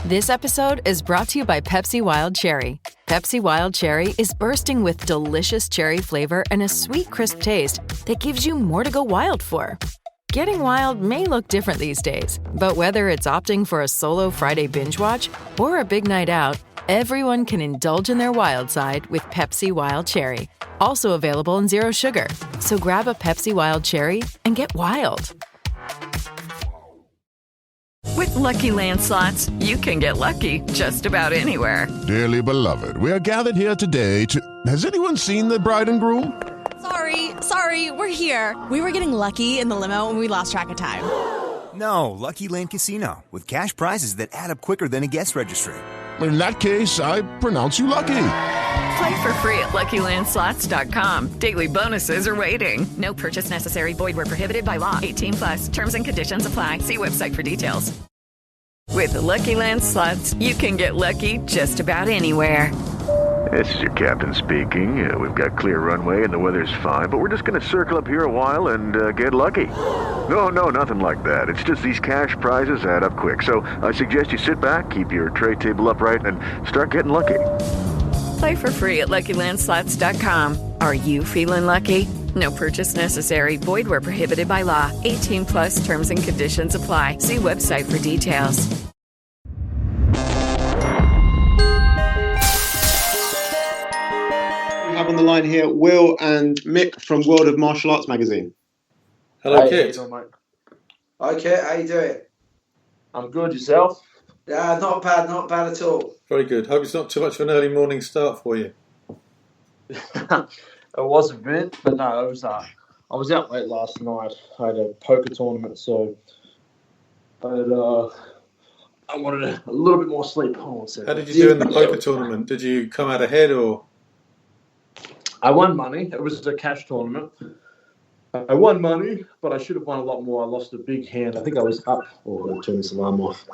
This episode is brought to you by Pepsi Wild Cherry. Pepsi Wild Cherry is bursting with delicious cherry flavor and a sweet, crisp taste that gives you more to go wild for. Getting wild may look different these days, but whether it's opting for a solo Friday binge watch or a big night out, everyone can indulge in their wild side with Pepsi Wild Cherry. Also available in Zero Sugar. So grab a Pepsi Wild Cherry and get wild. With Lucky Land Slots, you can get lucky just about anywhere. Dearly beloved, we are gathered here today to... Has anyone seen the bride and groom? Sorry, we're here. We were getting lucky in the limo and we lost track of time. No, Lucky Land Casino, with cash prizes that add up quicker than a guest registry. In that case, I pronounce you lucky. Play for free at LuckyLandSlots.com. Daily bonuses are waiting. No purchase necessary. Void where prohibited by law. 18+. Terms and conditions apply. See website for details. With the Lucky Land Slots, you can get lucky just about anywhere. This is your captain speaking. We've got clear runway and the weather's fine, but we're just going to circle up here a while and get lucky. No, nothing like that. It's just these cash prizes add up quick. So I suggest you sit back, keep your tray table upright, and start getting lucky. Play for free at LuckyLandSlots.com. Are you feeling lucky? No purchase necessary. Void where prohibited by law. 18+ terms and conditions apply. See website for details. We have on the line here Will and Mick from World of Martial Arts magazine. Hello, Kit. Hi, Kit. How you doing? I'm good. Yourself? Yeah, not bad at all. Very good. Hope it's not too much of an early morning start for you. It was a bit, but no, I was out late last night. I had a poker tournament, so I wanted a little bit more sleep. How did you do in the poker tournament? Did you come out ahead or? I won money. It was a cash tournament. I won money, but I should have won a lot more. I lost a big hand. I think I was up. Oh, I'm going to turn this alarm off.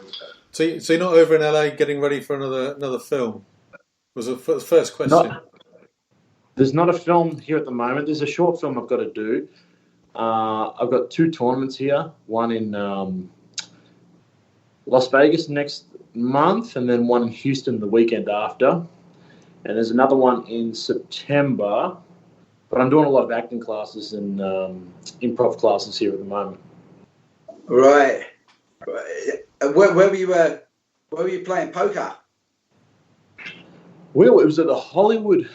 So you're not over in LA getting ready for another film? Was the first question. There's not a film here at the moment. There's a short film I've got to do. I've got 2 tournaments here. One in Las Vegas next month, and then one in Houston the weekend after. And there's another one in September. But I'm doing a lot of acting classes and improv classes here at the moment. Right. Where were you playing poker? Well, it was at the Hollywood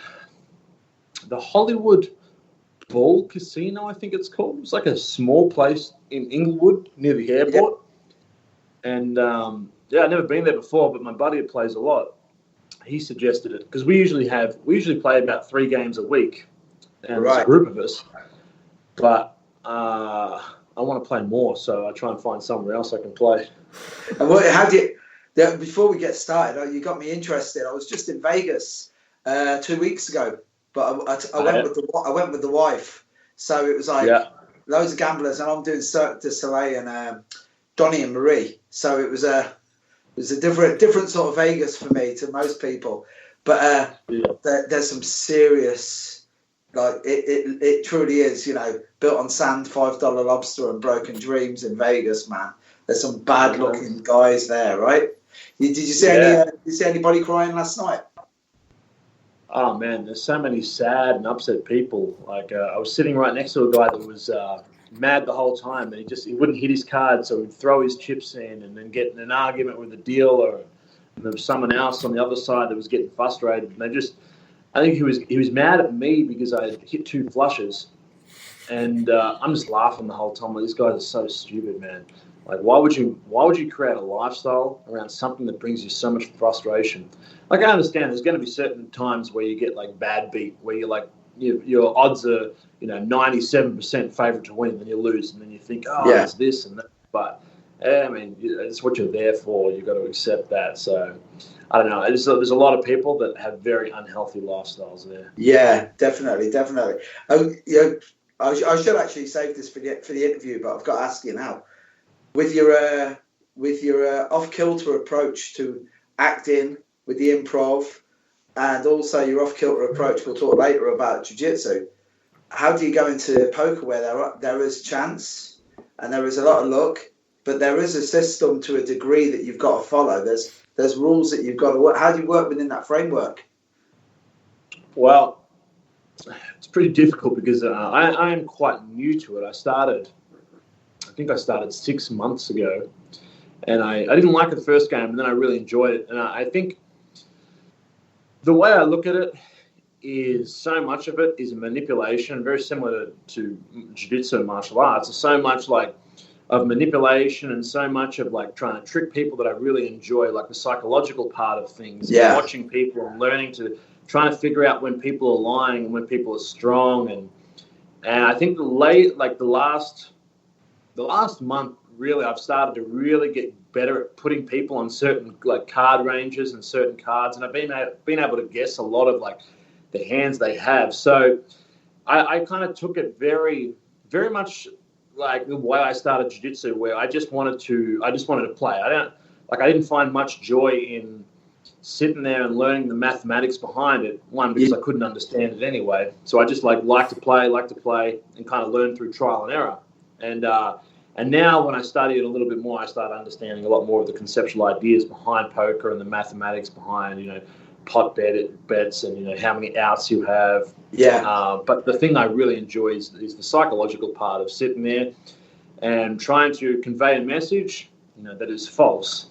Ball Casino, I think it's called. It's like a small place in Inglewood near the airport. Yeah. And I've never been there before, but my buddy plays a lot. He suggested it because we usually play about 3 games a week, and There's a group of us. But I want to play more, so I try and find somewhere else I can play. And before we get started, you got me interested. I was just in Vegas 2 weeks ago, but I went with the wife. So it was like loads of gamblers, and I'm doing Cirque du Soleil and Donnie and Marie. So it was a different sort of Vegas for me to most people. But there's some serious, like it truly is, built on sand, $5 lobster and broken dreams in Vegas, man. There's some bad looking guys there, right? Did you see anybody crying last night? Oh man, there's so many sad and upset people. Like I was sitting right next to a guy that was mad the whole time, and he wouldn't hit his card, so he'd throw his chips in and then get in an argument with the dealer. And there was someone else on the other side that was getting frustrated, and I think he was mad at me because I had hit 2 flushes, and I'm just laughing the whole time. Like, these guys are so stupid, man. Like, why would you create a lifestyle around something that brings you so much frustration? Like, I understand there's going to be certain times where you get like bad beat, where you're like your odds are 97% favourite to win, then you lose, and then you think, it's this and that. But I mean, it's what you're there for. You've got to accept that. So I don't know. There's a lot of people that have very unhealthy lifestyles there. Yeah, definitely. I should actually save this for the interview, but I've got to ask you now. With your off-kilter approach to acting, with the improv, and also your off-kilter approach, we'll talk later about jiu-jitsu. How do you go into poker where there is chance and there is a lot of luck? but there is a system to a degree that you've got to follow. There's rules that you've got to work. How do you work within that framework? Well, it's pretty difficult because I am quite new to it. I think I started 6 months ago, and I didn't like it the first game, and then I really enjoyed it. And I think the way I look at it is so much of it is manipulation, very similar to jiu-jitsu and martial arts. It's so much like of manipulation and so much of like trying to trick people that I really enjoy, like the psychological part of things. Yeah. Watching people and learning to trying to figure out when people are lying and when people are strong. And I think the last month, really, I've started to really get better at putting people on certain like card ranges and certain cards, and I've been able to guess a lot of like the hands they have. So I kind of took it very, very much like the way I started jiu-jitsu, where I just wanted to play. I didn't find much joy in sitting there and learning the mathematics behind it. One, because I couldn't understand it anyway. So I just like to play and kind of learn through trial and error. And now when I study it a little bit more, I start understanding a lot more of the conceptual ideas behind poker and the mathematics behind, pot bets and, how many outs you have. Yeah. But the thing I really enjoy is the psychological part of sitting there and trying to convey a message, that is false.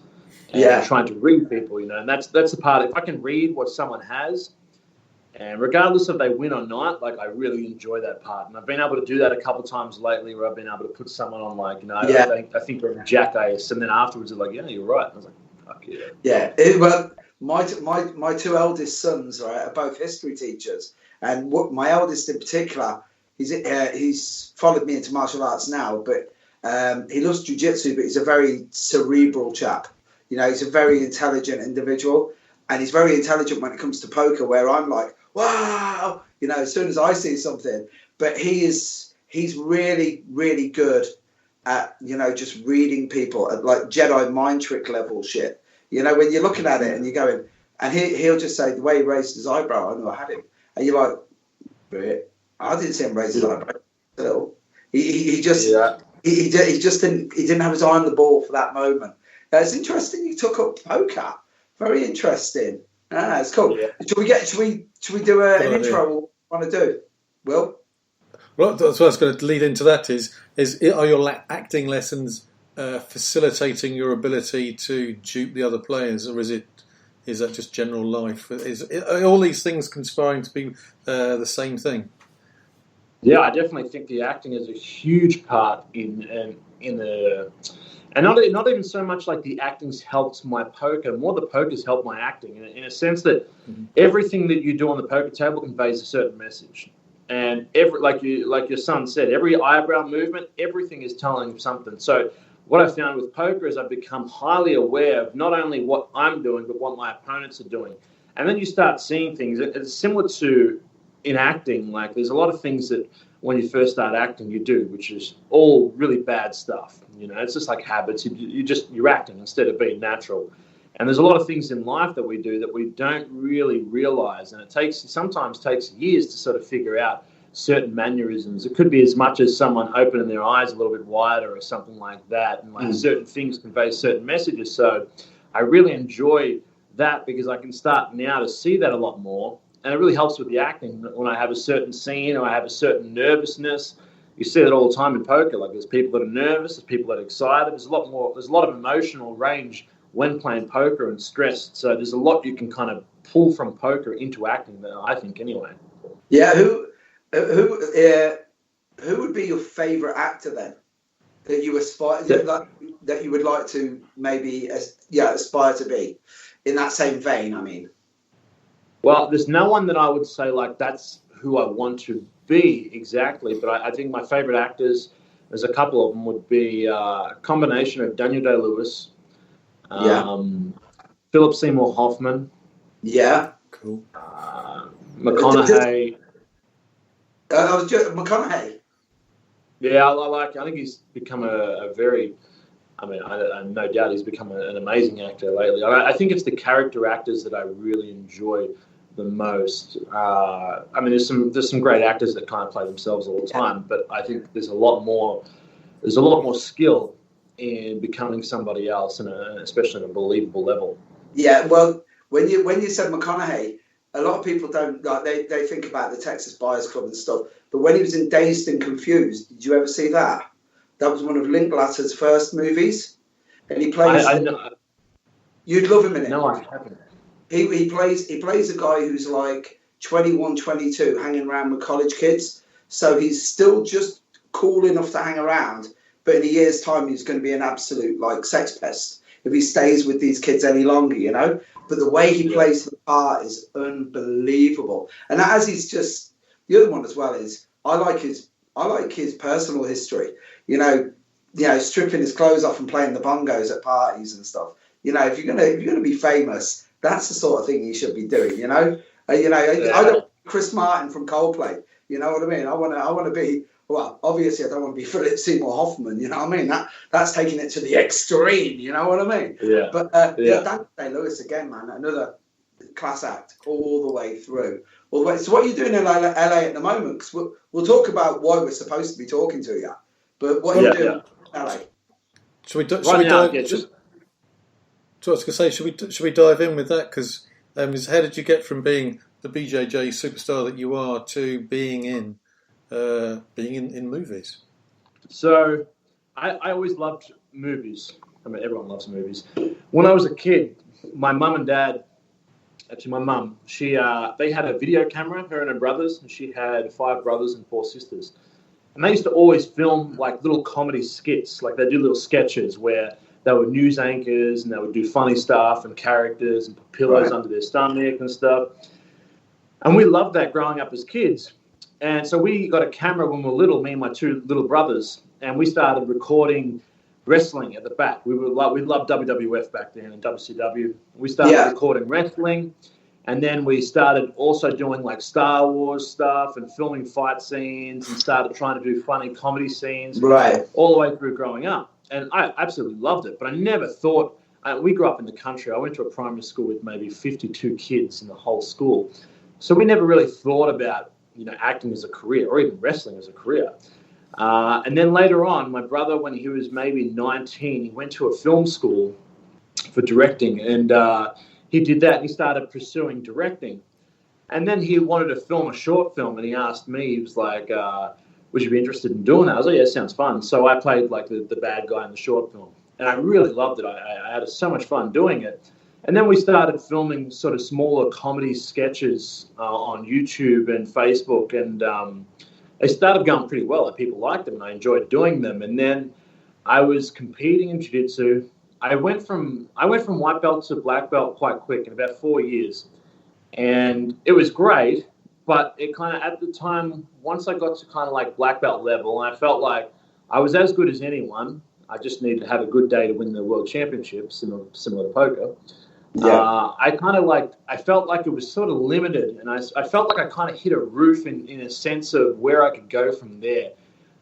And trying to read people, and that's the part. If I can read what someone has, and regardless if they win or not, like I really enjoy that part. And I've been able to do that a couple of times lately, where I've been able to put someone on like, I think they're in Jack Ace, and then afterwards they're like, yeah, you're right. And I was like, fuck yeah. Yeah. Well, my two eldest sons, right, are both history teachers, and my eldest in particular, he's followed me into martial arts now, but he loves jiu-jitsu, but he's a very cerebral chap. He's a very intelligent individual, and he's very intelligent when it comes to poker, where I'm like, wow, as soon as I see something. But he's really, really good at, just reading people at like Jedi mind trick level shit. When you're looking at it and you're going, and he'll just say, the way he raised his eyebrow, I knew I had him. And you're like, I didn't see him raise his eyebrow at all. He just didn't have his eye on the ball for that moment. It's interesting you took up poker. Very interesting. It's cool. Yeah. Should we do an intro? What want to do? Will? Well, that's what I was going to lead into. That is are your acting lessons facilitating your ability to dupe the other players, or is that just general life? Are all these things conspiring to be the same thing? Yeah, I definitely think the acting is a huge part in the. And not even so much like the acting's helped my poker, more the poker's helped my acting in a sense that everything that you do on the poker table conveys a certain message. And like your son said, every eyebrow movement, everything is telling something. So what I found with poker is I've become highly aware of not only what I'm doing, but what my opponents are doing. And then you start seeing things. It's similar to in acting, like there's a lot of things that when you first start acting, you do, which is all really bad stuff. It's just like habits. You're acting instead of being natural. And there's a lot of things in life that we do that we don't really realize. And it sometimes takes years to sort of figure out certain mannerisms. It could be as much as someone opening their eyes a little bit wider or something like that. And like certain things convey certain messages. So I really enjoy that because I can start now to see that a lot more. And it really helps with the acting when I have a certain scene or I have a certain nervousness. You see that all the time in poker. Like there's people that are nervous, there's people that are excited. There's a lot of emotional range when playing poker and stressed. So there's a lot you can kind of pull from poker into acting, I think, anyway. Yeah. Who would be your favourite actor then? That you aspire that you would like to maybe aspire to be in that same vein? I mean. Well, there's no one that I would say like that's who I want to be exactly, but I think my favourite actors, there's a couple of them, would be a combination of Daniel Day-Lewis, Philip Seymour Hoffman, cool, McConaughey. McConaughey. Yeah, I think he's become a very. I no doubt he's become an amazing actor lately. I think it's the character actors that I really enjoy the most. There's some great actors that kind of play themselves all the time, but I think there's a lot more skill in becoming somebody else, and especially on a believable level. Yeah, well, when you said McConaughey, a lot of people don't like they think about the Texas Buyers Club and stuff. But when he was in Dazed and Confused, did you ever see that? That was one of Linklater's first movies, and he plays. You'd love him in it. No, I haven't. He plays a guy who's like 21, 22, hanging around with college kids. So he's still just cool enough to hang around, but in a year's time, he's going to be an absolute like sex pest if he stays with these kids any longer, you know. But the way he plays the part is unbelievable. And as he's just the other one as well is I like his personal history. You know, stripping his clothes off and playing the bongos at parties and stuff. You know, if you're gonna be famous, that's the sort of thing you should be doing. You know, I don't Chris Martin from Coldplay. You know what I mean? I want to be. Well, obviously, I don't want to be Philip Seymour Hoffman. You know what I mean? That's taking it to the extreme. You know what I mean? Yeah. But Daniel Day-Lewis again, man, another class act all the way through. So what are you doing in LA at the moment? Because we'll talk about why we're supposed to be talking to you. But what are you doing in LA? Should we dive? So I was going to say, should we dive in with that? Because how did you get from being the BJJ superstar that you are to being in movies? So I always loved movies. I mean, everyone loves movies. When I was a kid, my mum and dad, actually my mum, they had a video camera, her and her brothers, and she had 5 brothers and 4 sisters. And they used to always film like little comedy skits, like they do little sketches where they were news anchors and they would do funny stuff and characters and put pillows under their stomach and stuff. And we loved that growing up as kids. And so we got a camera when we were little, me and my 2 little brothers, and we started recording wrestling at the back. We loved WWF back then and WCW. We started recording wrestling, and then we started also doing like Star Wars stuff and filming fight scenes and started trying to do funny comedy scenes all the way through growing up. And I absolutely loved it, but I never thought, we grew up in the country. I went to a primary school with maybe 52 kids in the whole school. So we never really thought about, acting as a career or even wrestling as a career. And then later on, my brother, when he was maybe 19, he went to a film school for directing, and he did that and he started pursuing directing. And then he wanted to film a short film, and he asked me, he was like, would you be interested in doing that? I was like, yeah, sounds fun. So I played like the bad guy in the short film, and I really loved it. I had so much fun doing it. And then we started filming sort of smaller comedy sketches on YouTube and Facebook, and they started going pretty well. Like, people liked them, and I enjoyed doing them. And then I was competing in jiu-jitsu. I went from white belt to black belt quite quick in about 4 years, and it was great. But it kind of, at the time, once I got to kind of like black belt level, and I felt like I was as good as anyone. I just needed to have a good day to win the world championship, similar to poker. Yeah. I felt like it was sort of limited, and I felt like I kind of hit a roof in a sense of where I could go from there.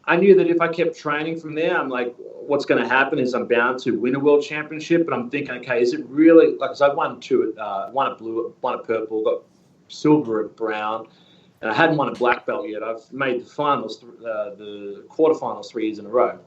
I knew that if I kept training from there, I'm like, what's going to happen is I'm bound to win a world championship. But I'm thinking, okay, is it really, like, because I won 2, one at blue, one at purple, got silver at brown, and I hadn't won a black belt yet. I've made the finals, the quarterfinals 3 years in a row.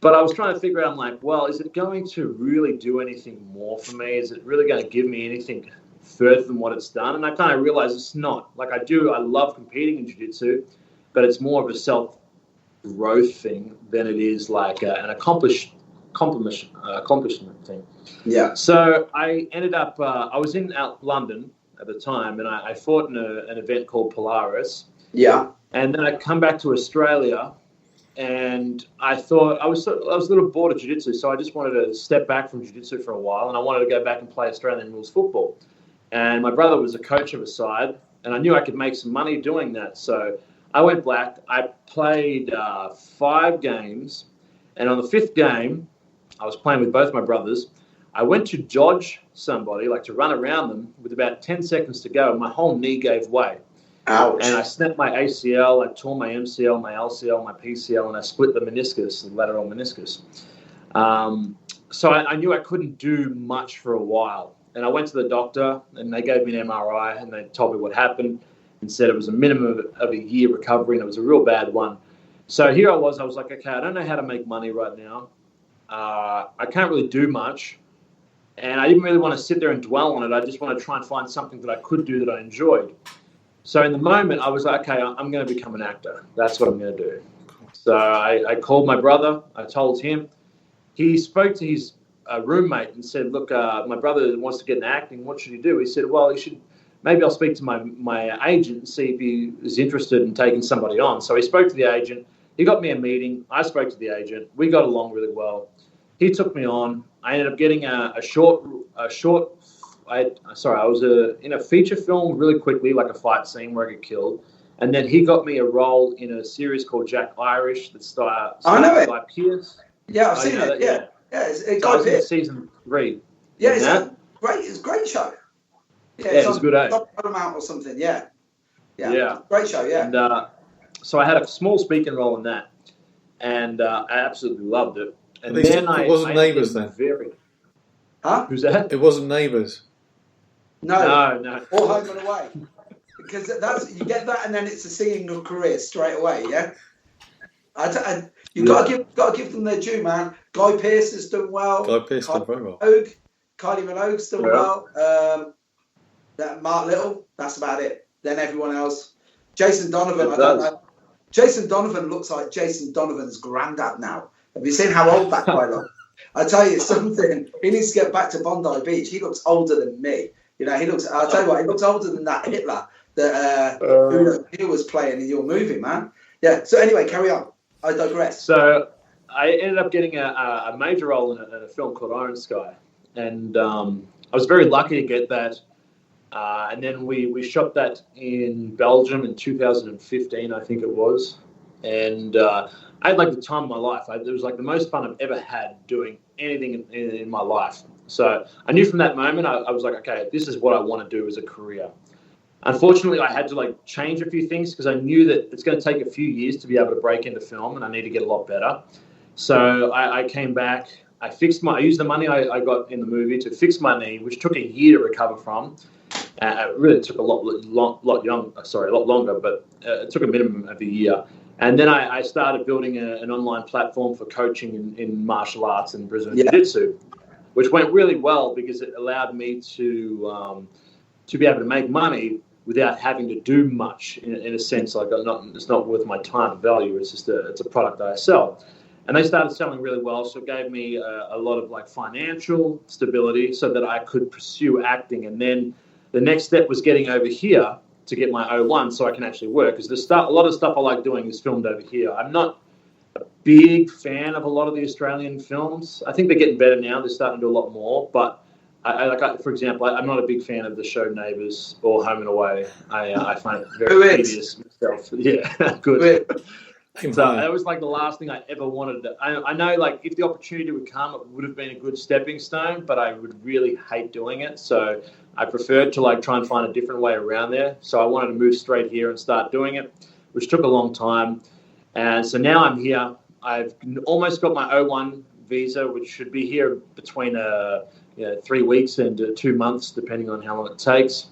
But I was trying to figure out, I'm like, well, is it going to really do anything more for me? Is it really going to give me anything further than what it's done? And I kind of realized it's not. Like, I love competing in jiu-jitsu, but it's more of a self-growth thing than it is like an accomplishment thing. Yeah. So I ended up, I was in London at the time, and I fought in an event called Polaris. Yeah. And then I come back to Australia, and I thought I was a little bored of jiu-jitsu, so I just wanted to step back from jiu-jitsu for a while, and I wanted to go back and play Australian rules football. And my brother was a coach of a side, and I knew I could make some money doing that. So I went black. I played 5 games, and on the 5th game, I was playing with both my brothers. I went to dodge somebody, like to run around them, with about 10 seconds to go, and my whole knee gave way. Ouch. And I snapped my ACL, I tore my MCL, my LCL, my PCL, and I split the meniscus, the lateral meniscus. So I knew I couldn't do much for a while. And I went to the doctor, and they gave me an MRI, and they told me what happened and said it was a minimum of a year recovery, and it was a real bad one. So here I was like, okay, I don't know how to make money right now. I can't really do much. And I didn't really want to sit there and dwell on it. I just want to try and find something that I could do that I enjoyed. So in the moment, I was like, okay, I'm going to become an actor. That's what I'm going to do. So I called my brother. I told him. He spoke to his roommate and said, look, my brother wants to get into acting. What should he do? He said, well, maybe I'll speak to my agent and see if he is interested in taking somebody on. So he spoke to the agent. He got me a meeting. I spoke to the agent. We got along really well. He took me on. I ended up getting a short. I was in a feature film really quickly, like a fight scene where I get killed. And then he got me a role in a series called Jack Irish that starred Guy Pearce. Yeah, I've seen it. Yeah. It's Guy Pearce. Season 3. Yeah, it's a great show. Yeah, it's good. Amount or something. Yeah. Great show. Yeah. And so I had a small speaking role in that, and I absolutely loved it. And then it wasn't Neighbours then. Huh? Who's that? It wasn't Neighbours. No. Or Home and Away. Because you get that, and then it's a singing career straight away. Yeah. You got to give them their due, man. Guy Pearce has done well. Guy Pearce done very well. Kylie Minogue's done well. Mark Little. That's about it. Then everyone else. Jason Donovan. I don't know. Jason Donovan looks like Jason Donovan's granddad now. Have you seen how old that guy looks? I tell you something. He needs to get back to Bondi Beach. He looks older than me. You know, I'll tell you what. He looks older than that Hitler that who he was playing in your movie, man. Yeah. So anyway, carry on. I digress. So I ended up getting a major role in a film called Iron Sky, and I was very lucky to get that. And then we shot that in Belgium in 2015, I think it was. And I had like the time of my life. It was like the most fun I've ever had doing anything in my life. So I knew from that moment, I was like, okay, this is what I want to do as a career. Unfortunately, I had to like change a few things because I knew that it's going to take a few years to be able to break into film, and I need to get a lot better. So I came back. I used the money I got in the movie to fix my knee, which took a year to recover from. It really took a lot longer, but it took a minimum of a year. And then I started building an online platform for coaching in martial arts and Brazilian Jiu-Jitsu, which went really well because it allowed me to be able to make money without having to do much. In a sense, like it's not worth my time and value. It's just it's a product that I sell. And they started selling really well, so it gave me a lot of like financial stability so that I could pursue acting. And then the next step was getting over here to get my O1 so I can actually work. Because a lot of stuff I like doing is filmed over here. I'm not a big fan of a lot of the Australian films. I think they're getting better now. They're starting to do a lot more. But for example, I'm not a big fan of the show Neighbours or Home and Away. I find it very tedious myself. Yeah, good. So that was like the last thing I ever wanted. I know, like, if the opportunity would come, it would have been a good stepping stone, but I would really hate doing it. So I preferred to like try and find a different way around there. So I wanted to move straight here and start doing it, which took a long time. And so now I'm here. I've almost got my O1 visa, which should be here between 3 weeks and 2 months, depending on how long it takes.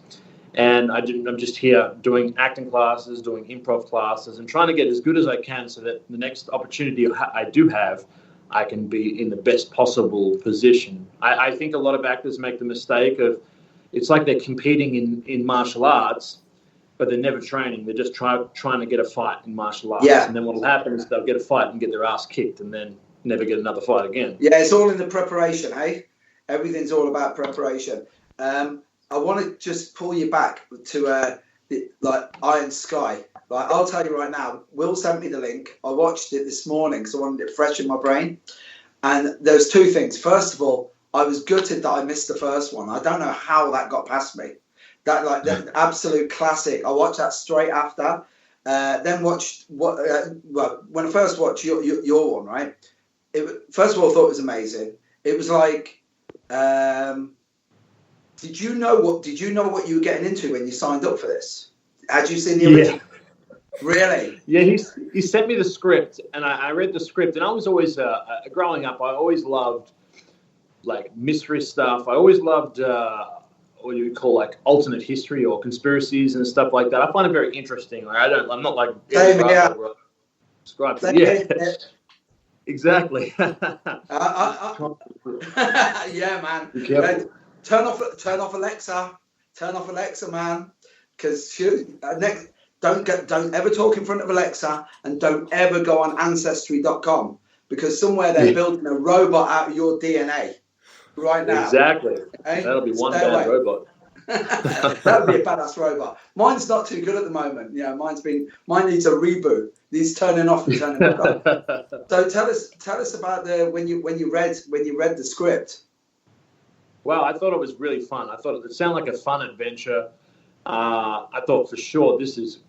And I'm just here doing acting classes, doing improv classes, and trying to get as good as I can so that the next opportunity I do have, I can be in the best possible position. I think a lot of actors make the mistake of, it's like they're competing in martial arts, but they're never training. They're just trying to get a fight in martial arts. Yeah. And then what will happen is they'll get a fight and get their ass kicked and then never get another fight again. Yeah, it's all in the preparation, hey? Everything's all about preparation. I want to just pull you back to like Iron Sky. Like, I'll tell you right now, Will sent me the link. I watched it this morning because I wanted it fresh in my brain. And there's two things. First of all, I was gutted that I missed the first one. I don't know how that got past me. That absolute classic. I watched that straight after. Then watched when I first watched your one, right? First of all, I thought it was amazing. It was like. Did you know what you were getting into when you signed up for this? Had you seen the original? Yeah. Really? Yeah, he sent me the script, and I read the script, and I was always growing up. I always loved like mystery stuff. I always loved what you would call like alternate history or conspiracies and stuff like that. I find it very interesting. Like I'm not like same, yeah. Subscribe. Yeah. Exactly. Yeah, man. Be careful. Turn off Alexa. Turn off Alexa, man. Because don't ever talk in front of Alexa, and don't ever go on Ancestry.com, because somewhere they're building a robot out of your DNA right now. Exactly. Okay? That'll be one bad robot. That would be a badass robot. Mine's not too good at the moment. You know, mine needs a reboot. Needs turning off and turning back on. So tell us about when you read the script. Well, I thought it was really fun. I thought it sounded like a fun adventure. I thought for sure this is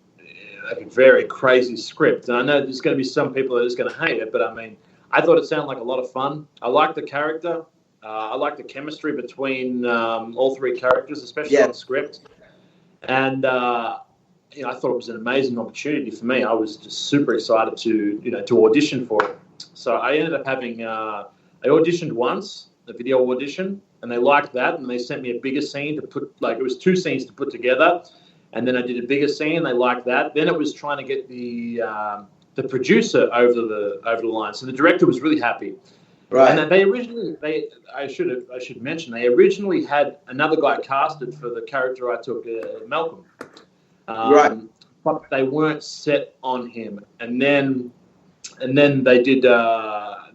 like a very crazy script. And I know there's going to be some people that are just going to hate it, but I mean, I thought it sounded like a lot of fun. I liked the character. I liked the chemistry between all three characters, especially on the script. And I thought it was an amazing opportunity for me. I was just super excited to audition for it. So I ended up having I auditioned once, a video audition, and they liked that, and they sent me a bigger scene to put, like, it was 2 scenes to put together, and then I did a bigger scene, they liked that. Then it was trying to get the producer over the line. So the director was really happy. Right. And I should mention, they originally had another guy casted for the character I took, Malcolm. Right. But they weren't set on him, and then they did.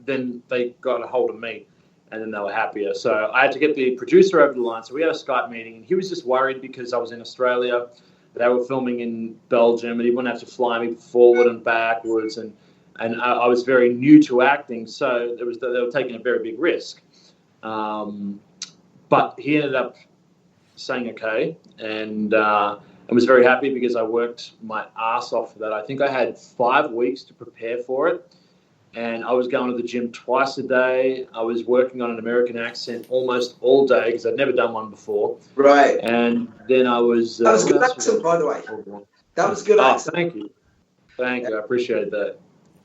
Then they got a hold of me, and then they were happier. So I had to get the producer over the line. So we had a Skype meeting, and he was just worried because I was in Australia. They were filming in Belgium, and he wouldn't have to fly me forward and backwards, and I was very new to acting, so they were taking a very big risk. But he ended up saying okay, and I was very happy because I worked my ass off for that. I think I had 5 weeks to prepare for it, and I was going to the gym twice a day. I was working on an American accent almost all day because I'd never done one before. Right. And then I was... that was a good accent, by the way. That was a good accent. Thank you. Thank you. I appreciate that.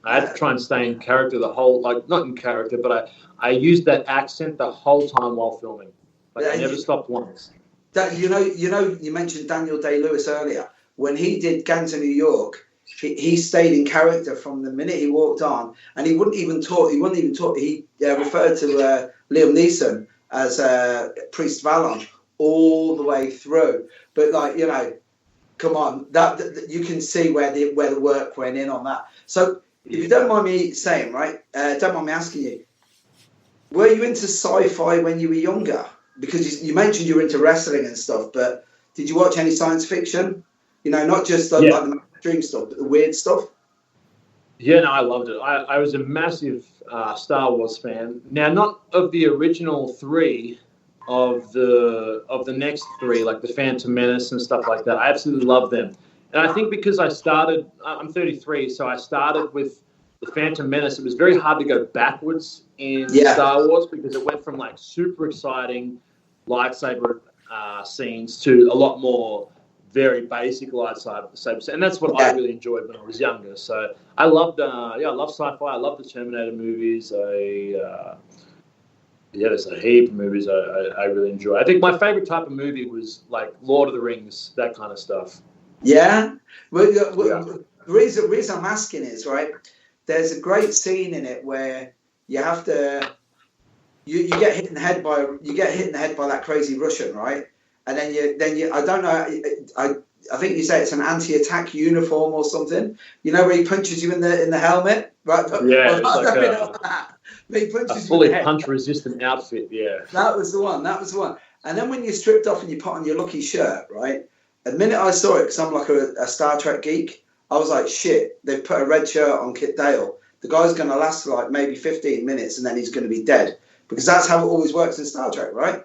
I had to try and stay in character the whole... Like, not in character, but I used that accent the whole time while filming. Like, I never stopped once. You mentioned Daniel Day-Lewis earlier. When he did Gangs of New York, he stayed in character from the minute he walked on, and he wouldn't even talk. He referred to Liam Neeson as Priest Vallon all the way through. But come on, that you can see where the work went in on that. So if you don't mind me saying, don't mind me asking you, were you into sci-fi when you were younger? Because you mentioned you were into wrestling and stuff, but did you watch any science fiction? Not just like the mainstream stuff, but the weird stuff. Yeah, no, I loved it. I was a massive Star Wars fan. Now, not of the original 3, of the next 3, like the Phantom Menace and stuff like that. I absolutely love them. And I think because I'm 33, so I started with the Phantom Menace. It was very hard to go backwards in Star Wars because it went from like super exciting lightsaber scenes to a lot more very basic lightsaber, and that's what I really enjoyed when I was younger. So I loved, I love sci-fi. I love the Terminator movies. There's a heap of movies I really enjoy. I think my favorite type of movie was like Lord of the Rings, that kind of stuff. Yeah. Well, the reason I'm asking is, there's a great scene in it where you have to, you get hit in the head by that crazy Russian, right? And then you I don't know, I think you say it's an anti-attack uniform or something. Where he punches you in the helmet, right? Yeah, it's like he punches a fully punch-resistant outfit. Yeah, that was the one. And then when you stripped off and you put on your lucky shirt, right? The minute I saw it, because I'm like a Star Trek geek, I was like, shit, they've put a red shirt on Kit Dale. The guy's going to last for like maybe 15 minutes and then he's going to be dead. Because that's how it always works in Star Trek, right?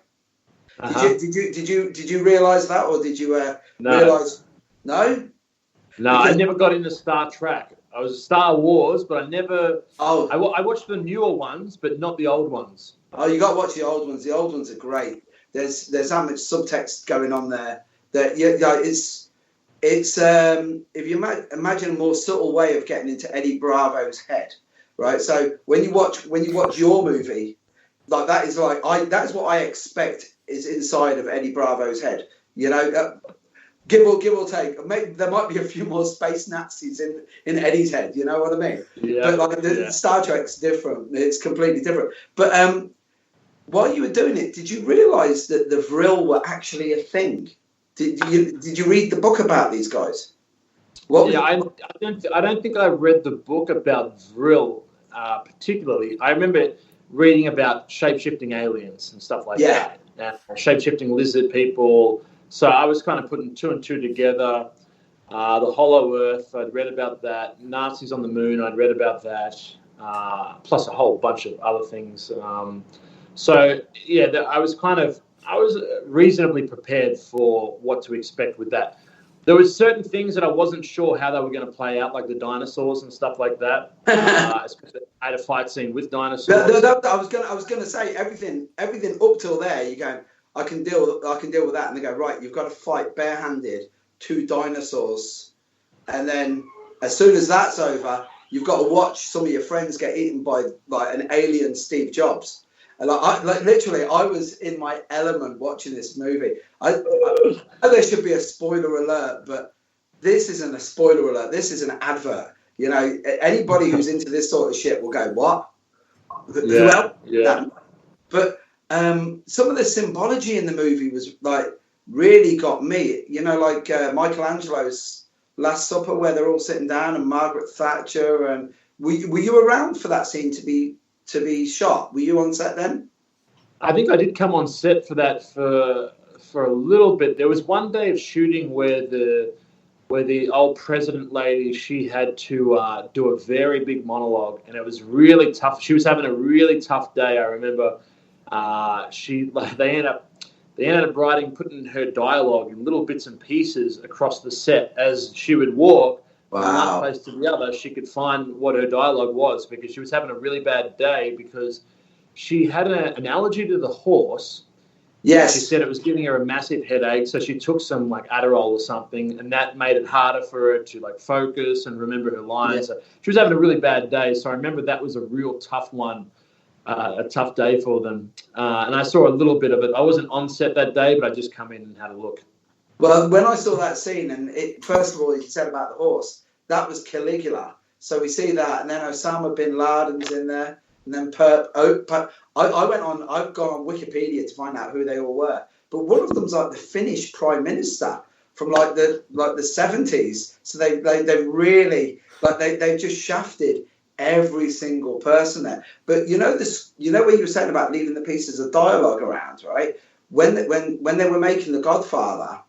Uh-huh. Did you realise that, or did you realise? No. No, I never got into Star Trek. I was Star Wars, but I never. Oh, I watched the newer ones, but not the old ones. Oh, you got to watch the old ones. The old ones are great. There's that much subtext going on there that it's if you imagine a more subtle way of getting into Eddie Bravo's head, right? So when you watch your movie, like that is that is what I expect is inside of Eddie Bravo's head. Give or take. Maybe there might be a few more space Nazis in Eddie's head. You know what I mean? Yeah. But like Star Trek's different. It's completely different. But while you were doing it, did you realise that the Vril were actually a thing? Did you read the book about these guys? I don't think I read the book about Vril particularly. I remember reading about shape-shifting aliens and stuff like that. Shape-shifting lizard people. So I was kind of putting two and two together. The Hollow Earth, I'd read about that. Nazis on the Moon, I'd read about that. Plus a whole bunch of other things. I was reasonably prepared for what to expect with that. There were certain things that I wasn't sure how they were going to play out, like the dinosaurs and stuff like that. Especially I had a fight scene with dinosaurs. I was going to say everything up till there. You go, I can deal with that, and they go, right, you've got to fight barehanded 2 dinosaurs, and then as soon as that's over, you've got to watch some of your friends get eaten by like an alien Steve Jobs. And literally, I was in my element watching this movie. I there should be a spoiler alert, but this isn't a spoiler alert. This is an advert. You know, anybody who's into this sort of shit will go, what? Yeah. But some of the symbology in the movie was like really got me. You know, like Michelangelo's Last Supper, where they're all sitting down, and Margaret Thatcher. And were you around for that scene to be shot? Were you on set then? I think I did come on set for that for a little bit. There was one day of shooting where the old president lady, she had to do a very big monologue, and it was really tough. She was having a really tough day. I remember they ended up putting her dialogue in little bits and pieces across the set as she would walk. From one place to the other, she could find what her dialogue was, because she was having a really bad day because she had an allergy to the horse. Yes. She said it was giving her a massive headache, so she took some like Adderall or something, and that made it harder for her to like focus and remember her lines. Yeah. So she was having a really bad day, so I remember that was a real tough one, a tough day for them. And I saw a little bit of it. I wasn't on set that day, but I just come in and had a look. Well, when I saw that scene, and first of all, you said about the horse, that was Caligula. So we see that, and then Osama bin Laden's in there, and then I've gone on Wikipedia to find out who they all were. But one of them's like the Finnish prime minister from like the 70s. So they really they've just shafted every single person there. But you know what you were saying about leaving the pieces of dialogue around, right? When they were making The Godfather,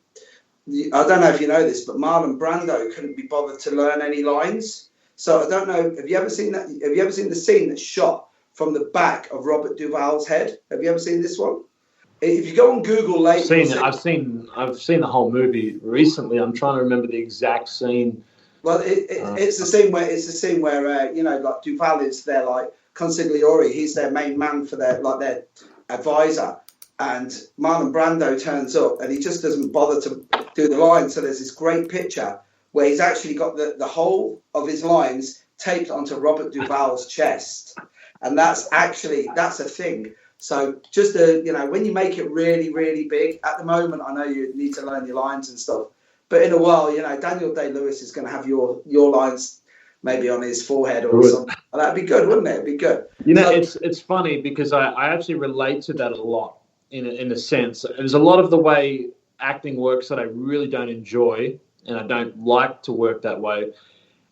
I don't know if you know this, but Marlon Brando couldn't be bothered to learn any lines. So I don't know. Have you ever seen that? Have you ever seen the scene that's shot from the back of Robert Duvall's head? Have you ever seen this one? If you go on Google later, I've seen the whole movie recently. I'm trying to remember the exact scene. Well, it's the scene where like Duvall is their like consigliere. He's their main man for their advisor. And Marlon Brando turns up, and he just doesn't bother to do the lines. So there's this great picture where he's actually got the whole of his lines taped onto Robert Duvall's chest, and that's a thing. So just when you make it really, really big, at the moment, I know you need to learn your lines and stuff, but in a while, Daniel Day-Lewis is going to have your lines maybe on his forehead or something. That'd be good, wouldn't it? It'd be good. It's funny because I actually relate to that a lot. In a sense, there's a lot of the way acting works that I really don't enjoy, and I don't like to work that way.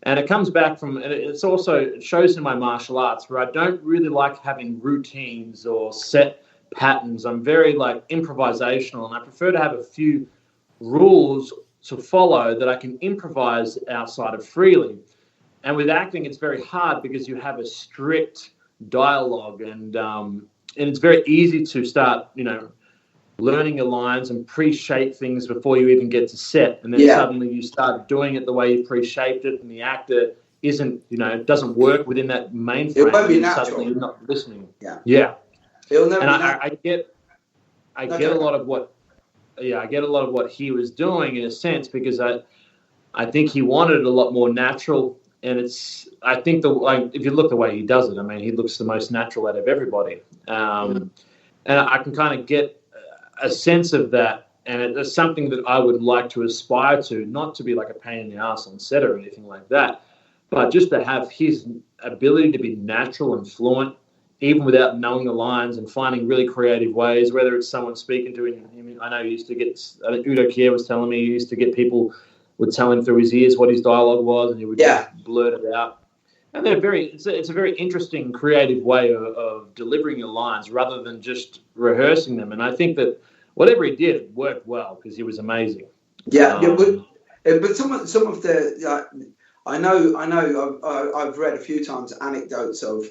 And it comes back from, and it shows in my martial arts where I don't really like having routines or set patterns. I'm very like improvisational, and I prefer to have a few rules to follow that I can improvise outside of freely. And with acting, it's very hard because you have a strict dialogue, and it's very easy to start, learning your lines and pre-shape things before you even get to set. And then suddenly you start doing it the way you pre-shaped it, and the actor doesn't work within that main frame. It won't be natural. Suddenly you're not listening. Yeah. It'll never be I get a lot of what he was doing in a sense, because I think he wanted it a lot more natural. And I think if you look the way he does it, I mean, he looks the most natural out of everybody. And I can kind of get a sense of that. And it's something that I would like to aspire to, not to be like a pain in the ass on set or anything like that, but just to have his ability to be natural and fluent, even without knowing the lines and finding really creative ways, whether it's someone speaking to him. I know he used to get, I think Udo Kier was telling me, he used to get people would tell him through his ears what his dialogue was, and he would just blurt it out. And it's a very interesting, creative way of delivering your lines rather than just rehearsing them. And I think that whatever he did worked well because he was amazing. Yeah, but some of the I know I've read a few times anecdotes of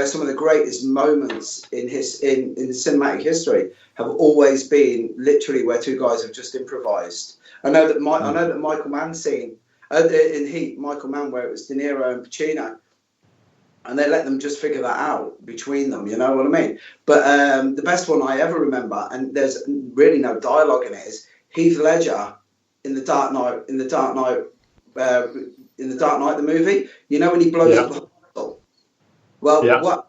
some of the greatest moments in cinematic history have always been literally where two guys have just improvised. I know that Michael Mann scene in Heat, Michael Mann, where it was De Niro and Pacino, and they let them just figure that out between them. You know what I mean? But the best one I ever remember, and there's really no dialogue in it, is Heath Ledger in the Dark Knight, the movie. You know when he blows up the hospital? Well,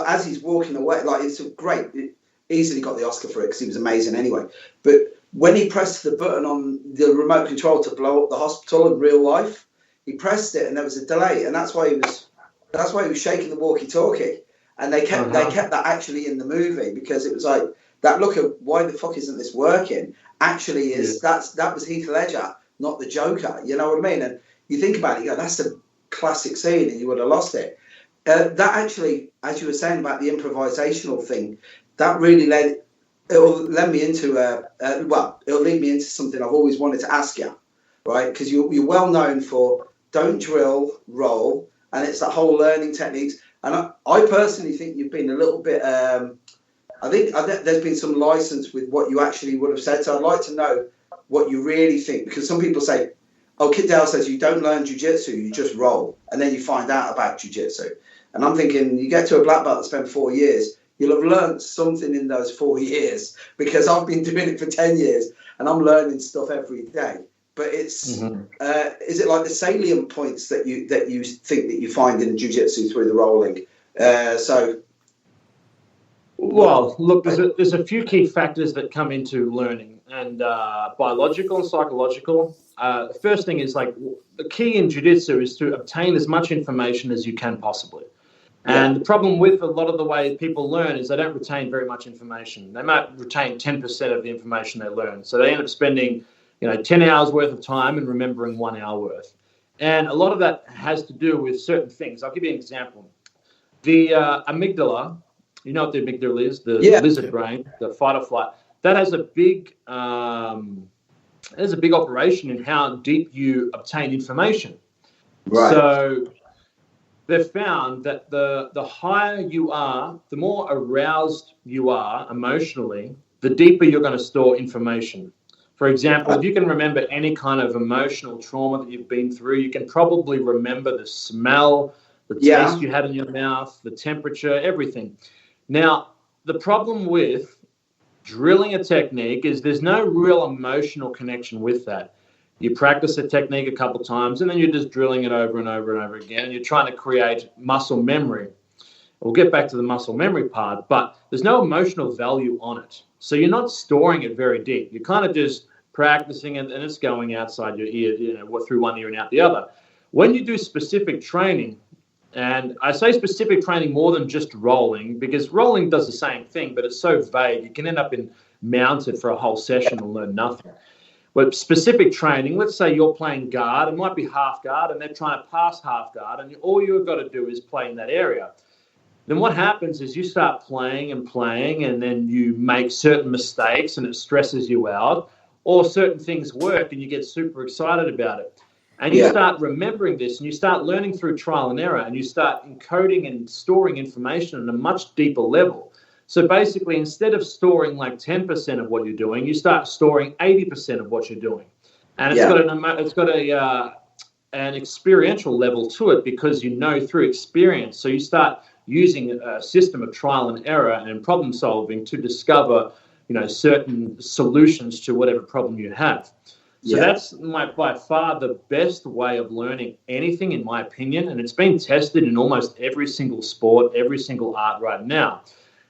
as he's walking away, like it's great. It easily got the Oscar for it because he was amazing anyway. But when he pressed the button on the remote control to blow up the hospital in real life, he pressed it and there was a delay, and that's why he was shaking the walkie-talkie. And they kept that actually in the movie because it was like that look of why the fuck isn't this working? Actually, that was Heath Ledger, not the Joker. You know what I mean? And you think about it, you go, that's a classic scene, and you would have lost it. That actually, as you were saying about the improvisational thing, that really it'll lead me into something I've always wanted to ask you, right? Because you're well known for don't drill, roll, and it's that whole learning techniques. And I personally think you've been a little bit. I think there's been some license with what you actually would have said. So I'd like to know what you really think, because some people say, Kit Dale says you don't learn jiu-jitsu, you just roll, and then you find out about jiu-jitsu. And I'm thinking, you get to a black belt and spend 4 years, you'll have learned something in those 4 years, because I've been doing it for 10 years and I'm learning stuff every day. But it's is it like the salient points that you think that you find in jiu-jitsu through the rolling? Well, look, there's a few key factors that come into learning, and biological and psychological. The first thing is like the key in jiu-jitsu is to obtain as much information as you can possibly. And the problem with a lot of the way people learn is they don't retain very much information. They might retain 10% of the information they learn. So they end up spending, 10 hours worth of time and remembering 1 hour worth. And a lot of that has to do with certain things. I'll give you an example. The amygdala, you know what the amygdala is? The lizard brain, the fight or flight. That has a big operation in how deep you obtain information. Right. So they've found that the higher you are, the more aroused you are emotionally, the deeper you're going to store information. For example, if you can remember any kind of emotional trauma that you've been through, you can probably remember the smell, the taste you had in your mouth, the temperature, everything. Now, the problem with drilling a technique is there's no real emotional connection with that. You practice a technique a couple of times and then you're just drilling it over and over and over again, and you're trying to create muscle memory. We'll get back to the muscle memory part, but there's no emotional value on it. So you're not storing it very deep. You're kind of just practicing it and it's going outside your ear, through one ear and out the other. When you do specific training, and I say specific training more than just rolling, because rolling does the same thing, but it's so vague. You can end up mounted for a whole session and learn nothing. But specific training, let's say you're playing guard, it might be half guard, and they're trying to pass half guard, and all you've got to do is play in that area. Then what happens is you start playing, and then you make certain mistakes, and it stresses you out, or certain things work, and you get super excited about it. And you start remembering this, and you start learning through trial and error, and you start encoding and storing information at a much deeper level. So basically, instead of storing like 10% of what you're doing, you start storing 80% of what you're doing. And it's got an experiential level to it, because through experience. So you start using a system of trial and error and problem solving to discover, certain solutions to whatever problem you have. So that's by far the best way of learning anything, in my opinion. And it's been tested in almost every single sport, every single art right now,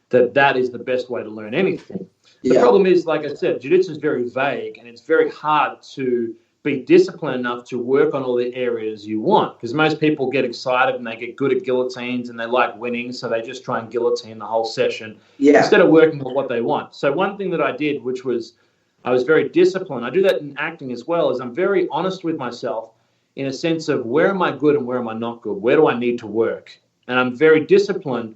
that is the best way to learn anything. The problem is, like I said, jiu-jitsu is very vague, and it's very hard to be disciplined enough to work on all the areas you want, because most people get excited and they get good at guillotines and they like winning, so they just try and guillotine the whole session instead of working on what they want. So one thing that I did, which was I was very disciplined, I do that in acting as well, is I'm very honest with myself in a sense of where am I good and where am I not good? Where do I need to work? And I'm very disciplined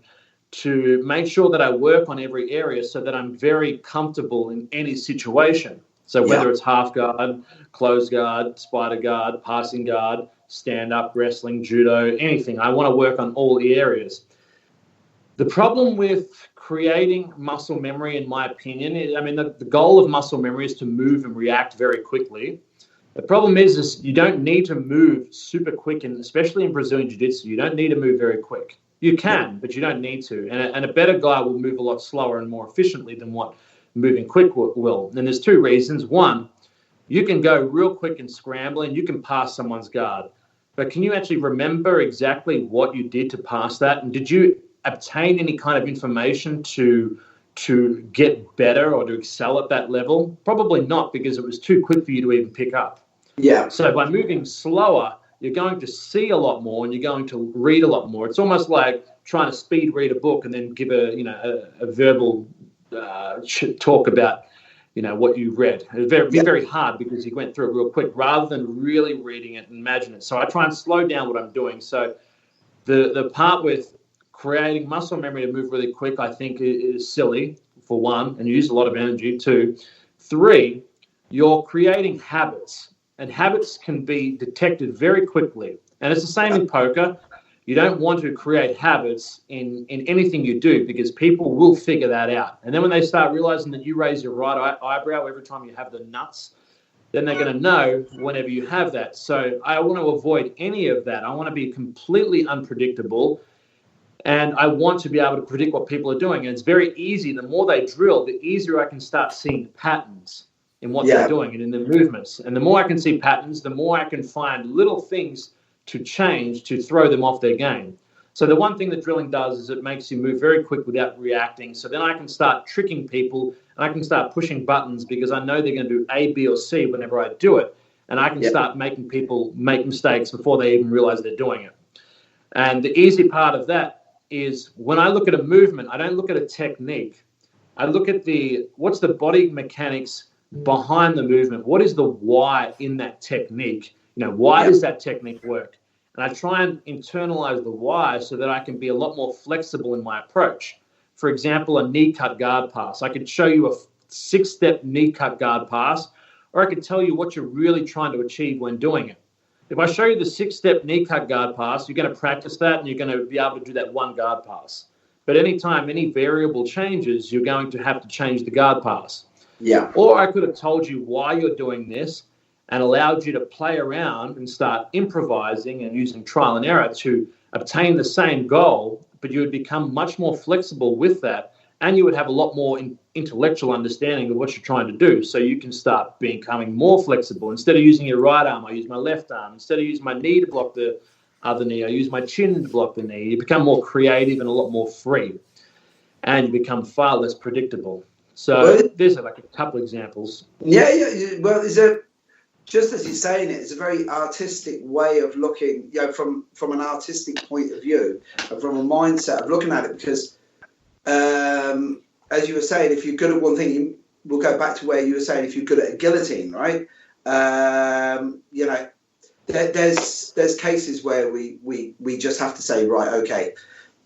to make sure that I work on every area so that I'm very comfortable in any situation. So whether it's half guard, closed guard, spider guard, passing guard, stand-up, wrestling, judo, anything, I want to work on all the areas. The problem with creating muscle memory, in my opinion, the goal of muscle memory is to move and react very quickly. The problem is you don't need to move super quick, and especially in Brazilian Jiu-Jitsu, you don't need to move very quick. You can, but you don't need to. And a better guy will move a lot slower and more efficiently than what moving quick will. And there's two reasons. One, you can go real quick and scramble and you can pass someone's guard. But can you actually remember exactly what you did to pass that? And did you obtain any kind of information to get better or to excel at that level? Probably not, because it was too quick for you to even pick up. Yeah. So by moving slower, you're going to see a lot more and you're going to read a lot more. It's almost like trying to speed read a book and then give a verbal talk about what you read. It'd be very hard because you went through it real quick rather than really reading it and imagine it. So I try and slow down what I'm doing. So the part with creating muscle memory to move really quick, I think, is silly, for one, and you use a lot of energy. 2, 3, you're creating habits, and habits can be detected very quickly. And it's the same in poker. You don't want to create habits in anything you do, because people will figure that out. And then when they start realizing that you raise your right eyebrow every time you have the nuts, then they're going to know whenever you have that. So I want to avoid any of that. I want to be completely unpredictable, and I want to be able to predict what people are doing. And it's very easy. The more they drill, the easier I can start seeing patterns in what they're doing and in the movements. And the more I can see patterns, the more I can find little things to change to throw them off their game. So the one thing that drilling does is it makes you move very quick without reacting. So then I can start tricking people and I can start pushing buttons because I know they're going to do A, B, or C whenever I do it. And I can start making people make mistakes before they even realize they're doing it. And the easy part of that is when I look at a movement, I don't look at a technique. I look at what's the body mechanics behind the movement? What is the why in that technique? Why does that technique work? And I try and internalize the why so that I can be a lot more flexible in my approach. For example, a knee cut guard pass. I could show you a 6-step knee cut guard pass, or I could tell you what you're really trying to achieve when doing it. If I show you the 6-step knee cut guard pass, you're going to practice that and you're going to be able to do that one guard pass. But anytime any variable changes, you're going to have to change the guard pass. Yeah. Or I could have told you why you're doing this and allowed you to play around and start improvising and using trial and error to obtain the same goal, but you would become much more flexible with that, and you would have a lot more intellectual understanding of what you're trying to do. So you can start becoming more flexible. Instead of using your right arm, I use my left arm. Instead of using my knee to block the other knee, I use my chin to block the knee. You become more creative and a lot more free, and you become far less predictable. So there's like a couple examples. Yeah. Well, just as you're saying it's a very artistic way of looking, from an artistic point of view and from a mindset of looking at it, because as you were saying, if you're good at one thing, we'll go back to where you were saying if you're good at a guillotine, right? There's cases where we just have to say, right, okay,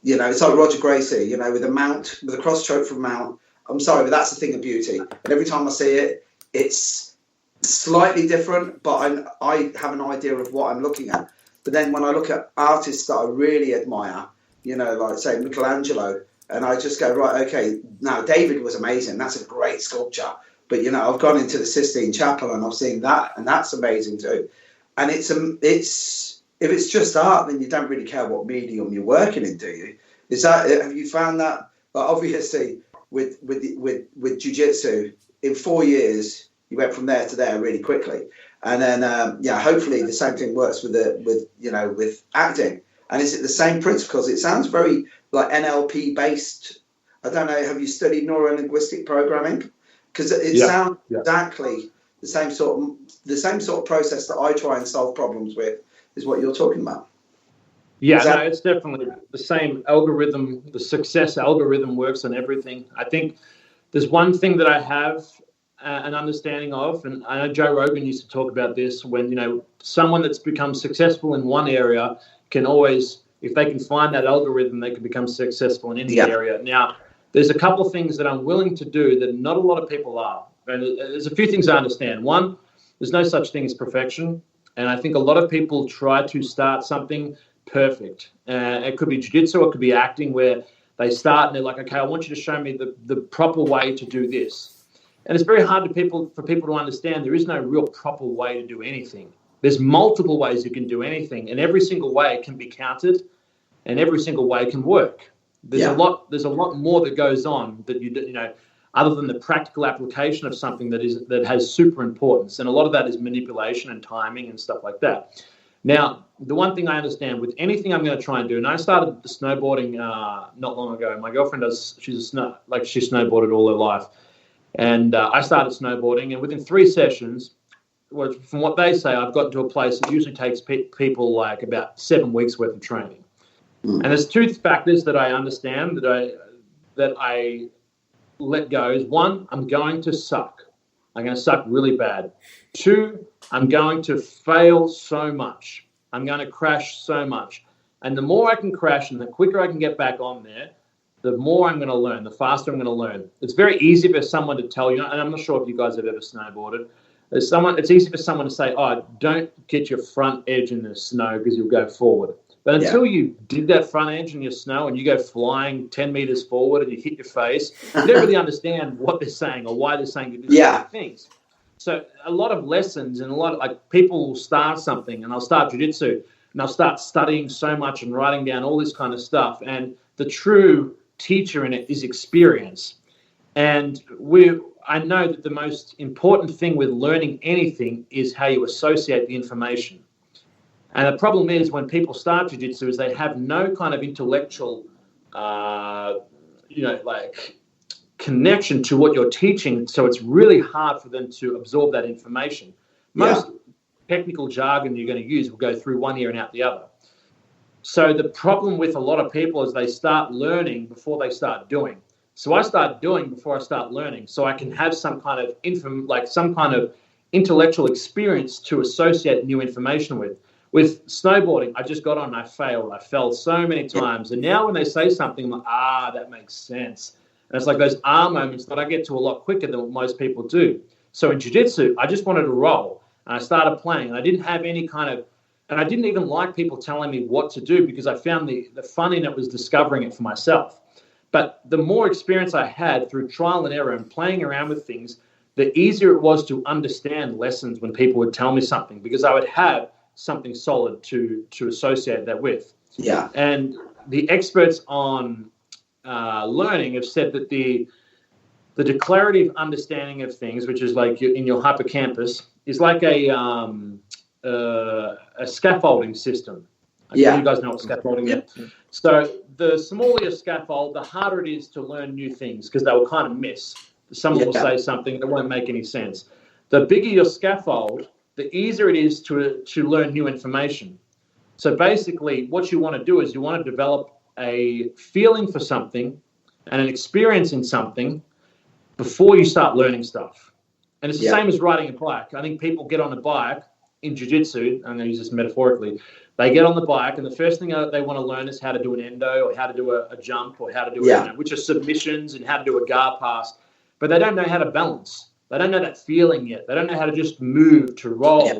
it's like Roger Gracie, with a cross choke from mount. I'm sorry, but that's a thing of beauty. And every time I see it, it's slightly different, but I have an idea of what I'm looking at. But then when I look at artists that I really admire, like say Michelangelo, and I just go, right, okay, now David was amazing. That's a great sculpture. But, I've gone into the Sistine Chapel and I've seen that, and that's amazing too. And it's if it's just art, then you don't really care what medium you're working in, do you? Have you found that? But obviously, with jiu-jitsu, in 4 years, you went from there to there really quickly. And then, hopefully the same thing works with acting. And is it the same principles? It sounds very like NLP based. I don't know. Have you studied neuro-linguistic programming? Because it sounds exactly the same sort of process that I try and solve problems with is what you're talking about. Yeah, no, it's definitely the same algorithm. The success algorithm works on everything. I think there's one thing that I have an understanding of, and I know Joe Rogan used to talk about this, when, you know, someone that's become successful in one area can always, if they can find that algorithm, they can become successful in any area. Now, there's a couple of things that I'm willing to do that not a lot of people are. And there's a few things I understand. One, there's no such thing as perfection. And I think a lot of people try to start something perfect. It could be jiu-jitsu, it could be acting, where they start and they're like, okay, I want you to show me the proper way to do this. And it's very hard for people to understand there is no real proper way to do anything. There's multiple ways you can do anything, and every single way can be counted, and every single way can work. There's a lot more that goes on that you know, other than the practical application of something that has super importance, and a lot of that is manipulation and timing and stuff like that. Now, the one thing I understand with anything I'm going to try and do, and I started the snowboarding not long ago. My girlfriend she snowboarded all her life, and I started snowboarding, and within 3 sessions, from what they say, I've gotten to a place that usually takes people like about 7 weeks worth of training. And there's 2 factors that I understand that I let go. Is 1, I'm going to suck. I'm going to suck really bad. 2, I'm going to fail so much. I'm going to crash so much. And the more I can crash and the quicker I can get back on there, the more I'm going to learn, the faster I'm going to learn. It's very easy for someone to tell you, and I'm not sure if you guys have ever snowboarded, it's easy for someone to say, oh, don't get your front edge in the snow because you'll go forward. But until you did that front edge in your snow and you go flying 10 meters forward and you hit your face, you don't really understand what they're saying or why they're saying you do certain things. So a lot of lessons and a lot of, like, people will start something and they'll start jiu-jitsu and they'll start studying so much and writing down all this kind of stuff. And the true teacher in it is experience. And I know that the most important thing with learning anything is how you associate the information. And the problem is when people start jiu-jitsu is they have no kind of intellectual, connection to what you're teaching. So it's really hard for them to absorb that information. Most technical jargon you're going to use will go through one ear and out the other. So the problem with a lot of people is they start learning before they start doing. So I start doing before I start learning, so I can have some kind of intellectual experience to associate new information with. With snowboarding, I just got on and I failed. I fell so many times. And now when they say something, I'm like, that makes sense. And it's like those moments that I get to a lot quicker than what most people do. So in jiu-jitsu, I just wanted to roll. And I started playing. And I didn't have any kind of, and I didn't even like people telling me what to do because I found the fun in it was discovering it for myself. But the more experience I had through trial and error and playing around with things, the easier it was to understand lessons when people would tell me something, because I would have something solid to associate that with. Yeah. And the experts on learning have said that the declarative understanding of things, which is like in your hippocampus, is like a scaffolding system. You guys know what scaffolding is. So the smaller your scaffold, the harder it is to learn new things because they will kind of miss. Someone will say something that won't make any sense. The bigger your scaffold, the easier it is to learn new information. So basically what you want to do is you want to develop a feeling for something and an experience in something before you start learning stuff. And it's the same as riding a bike. I think people get on a bike in jiu-jitsu, I'm going to use this metaphorically, they get on the bike and the first thing they want to learn is how to do an endo or how to do a jump or how to do which are submissions and how to do a guard pass. But they don't know how to balance. They don't know that feeling yet. They don't know how to just move, to roll. Yeah.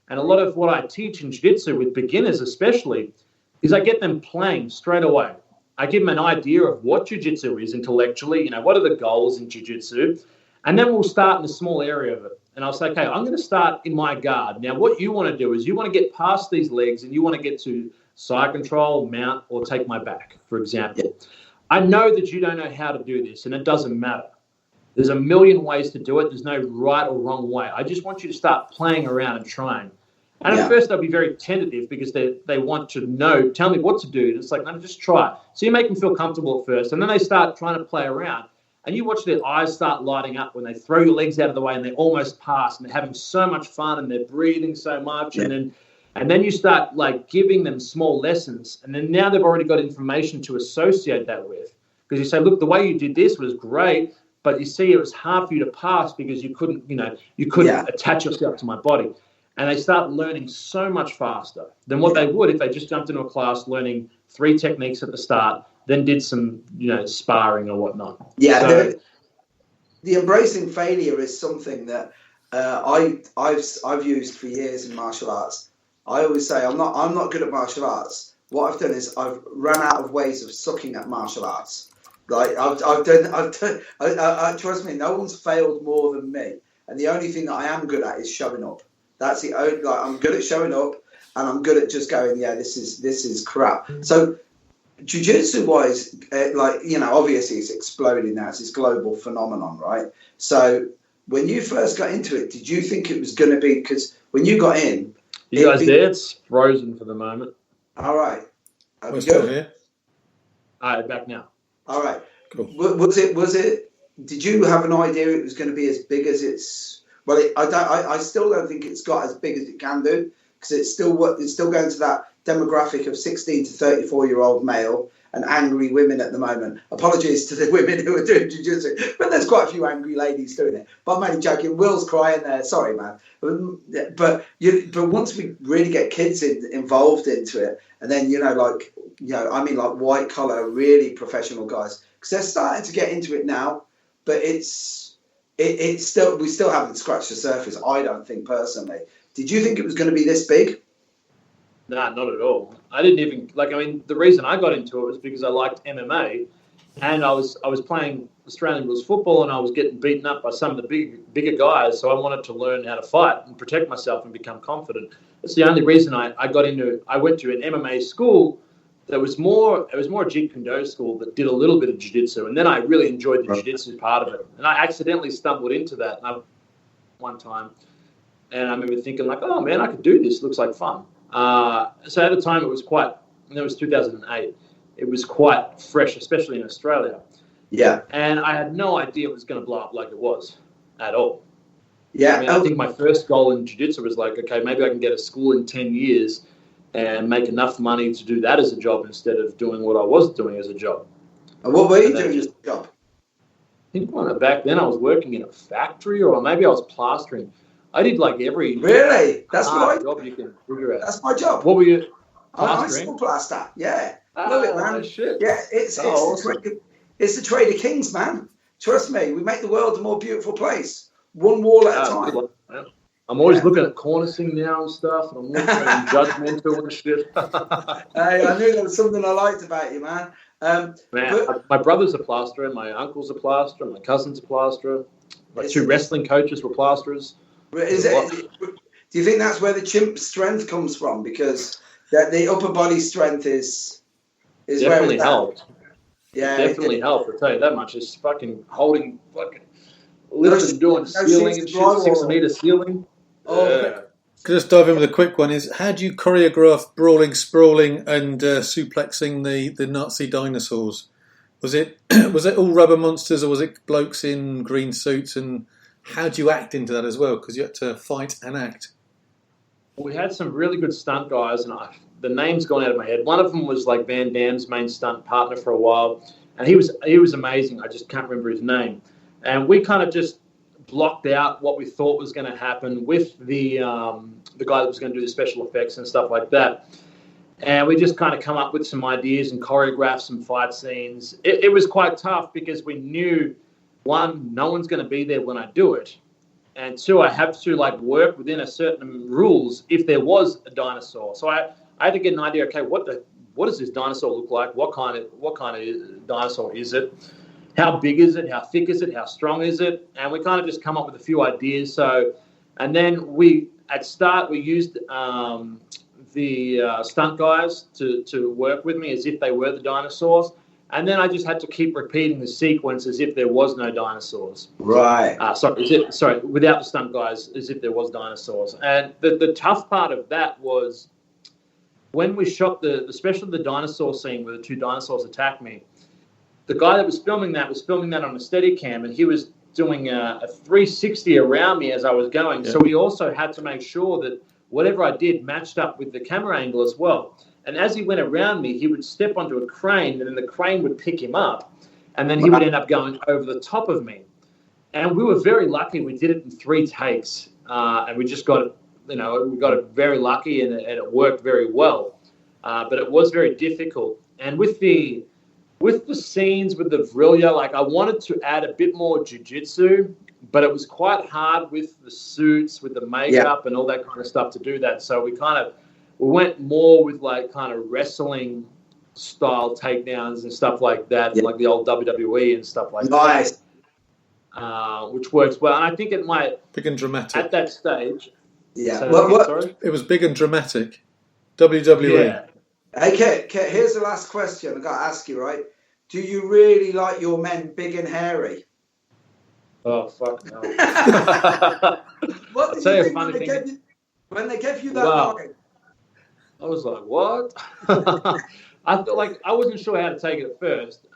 And a lot of what I teach in jiu-jitsu with beginners especially is I get them playing straight away. I give them an idea of what jiu-jitsu is intellectually, what are the goals in jiu-jitsu, and then we'll start in a small area of it. And I'll say, okay, I'm going to start in my guard. Now, what you want to do is you want to get past these legs and you want to get to side control, mount, or take my back, for example. Yeah. I know that you don't know how to do this, and it doesn't matter. There's a million ways to do it. There's no right or wrong way. I just want you to start playing around and trying. And at first they'll be very tentative because they want to know, tell me what to do. And it's like, no, just try. So you make them feel comfortable at first. And then they start trying to play around. And you watch their eyes start lighting up when they throw your legs out of the way and they almost pass, and they're having so much fun and they're breathing so much. Yeah. And then you start like giving them small lessons, and then now they've already got information to associate that with. Because you say, look, the way you did this was great, but you see, it was hard for you to pass because you couldn't attach yourself to my body. And they start learning so much faster than what they would if they just jumped into a class learning 3 techniques at the start, then did some, sparring or whatnot. Yeah, so, the embracing failure is something that I've used for years in martial arts. I always say I'm not good at martial arts. What I've done is I've run out of ways of sucking at martial arts. Like I've done. Trust me, no one's failed more than me. And the only thing that I am good at is showing up. That's the only. Like, I'm good at showing up, and I'm good at just going, yeah, this is crap. So, jiu-jitsu wise, obviously it's exploding now. It's this global phenomenon, right? So, when you first got into it, did you think it was going to be? Because when you got in, you guys there? It's frozen for the moment. All right. We're still here. All right, back now. All right. Cool. Was it? Did you have an idea it was going to be as big as it's? Well, I still don't think it's got as big as it can do, because it's still going to that demographic of 16 to 34-year-old male and angry women at the moment. Apologies to the women who are doing jiu-jitsu, but there's quite a few angry ladies doing it. But I'm only joking. Will's crying there. Sorry, man. But once we really get kids involved into it, and then like white collar, really professional guys, because they're starting to get into it now, but we still haven't scratched the surface. I don't think personally. Did you think it was going to be this big? Nah, not at all. I didn't even the reason I got into it was because I liked MMA, and I was playing Australian rules football, and I was getting beaten up by some of the bigger guys. So I wanted to learn how to fight and protect myself and become confident. That's the only reason I got into it. I went to an MMA school that was more a Jeet Kune Do school that did a little bit of jiu-jitsu, and then I really enjoyed the jiu-jitsu part of it. And I accidentally stumbled into that one time, and I remember thinking like, oh man, I could do this. Looks like fun. So at the time it was 2008. It was quite fresh, especially in Australia. Yeah. And I had no idea it was going to blow up like it was at all. Yeah. I think my first goal in jiu-jitsu was like, okay, maybe I can get a school in 10 years and make enough money to do that as a job instead of doing what I was doing as a job. And what were you doing as a job? I think back then I was working in a factory, or maybe I was plastering. I did like every That's what job you can figure out. That's my job. What were you? I still plaster. Yeah, love it, man. Shit. Yeah, it's the trade of kings, man. Trust me, we make the world a more beautiful place, one wall at a time. I'm always looking at cornicing now and stuff, and I'm looking at judgmental and shit. Hey, I knew there was something I liked about you, man. My brother's a plasterer, my uncle's a plasterer, my cousin's a plasterer, my 2 wrestling coaches were plasterers. Do you think that's where the chimp strength comes from? Because the upper body strength is definitely where helped. Yeah, it definitely helped. I'll tell you that much. It's fucking holding, literally doing ceiling and shit, 6 meter ceiling. Could just dive in with a quick one. Is how do you choreograph brawling, sprawling, and suplexing the Nazi dinosaurs? Was it all rubber monsters, or was it blokes in green suits? And how do you act into that as well? Because you had to fight and act. We had some really good stunt guys, and the name's gone out of my head. One of them was like Van Damme's main stunt partner for a while, and he was amazing. I just can't remember his name. And we kind of just blocked out what we thought was going to happen with the guy that was going to do the special effects and stuff like that. And we just kind of come up with some ideas and choreograph some fight scenes. It was quite tough because we knew, one, no one's going to be there when I do it. And 2, I have to work within a certain rules if there was a dinosaur. So I had to get an idea, okay, what does this dinosaur look like? What kind of dinosaur is it? How big is it? How thick is it? How strong is it? And we kind of just come up with a few ideas. And then at start we used the stunt guys to work with me as if they were the dinosaurs. And then I just had to keep repeating the sequence as if there was no dinosaurs. Right. Sorry, without the stunt guys, as if there was dinosaurs. And the tough part of that was when we shot especially the dinosaur scene where the 2 dinosaurs attacked me, the guy that was filming that on a Steadicam, and he was doing a 360 around me as I was going. Yeah. So we also had to make sure that whatever I did matched up with the camera angle as well. And as he went around me, he would step onto a crane, and then the crane would pick him up, and then he would end up going over the top of me. And we were very lucky. We did it in 3 takes, and we just got it. We got it very lucky, and it worked very well. But it was very difficult. And with the scenes with the Vrilya, like I wanted to add a bit more jiu-jitsu, but it was quite hard with the suits, with the makeup and all that kind of stuff to do that. So we went more with like kind of wrestling style takedowns and stuff like that, like the old WWE and stuff like that. Which works well. And I think it might... Big and dramatic. At that stage... Yeah. Sorry? It was big and dramatic. WWE. Yeah. Hey, Kit, here's the last question I've got to ask you, right? Do you really like your men big and hairy? Oh, fuck no. What did you think when they gave you that line? I was like, what? I felt like I wasn't sure how to take it at first.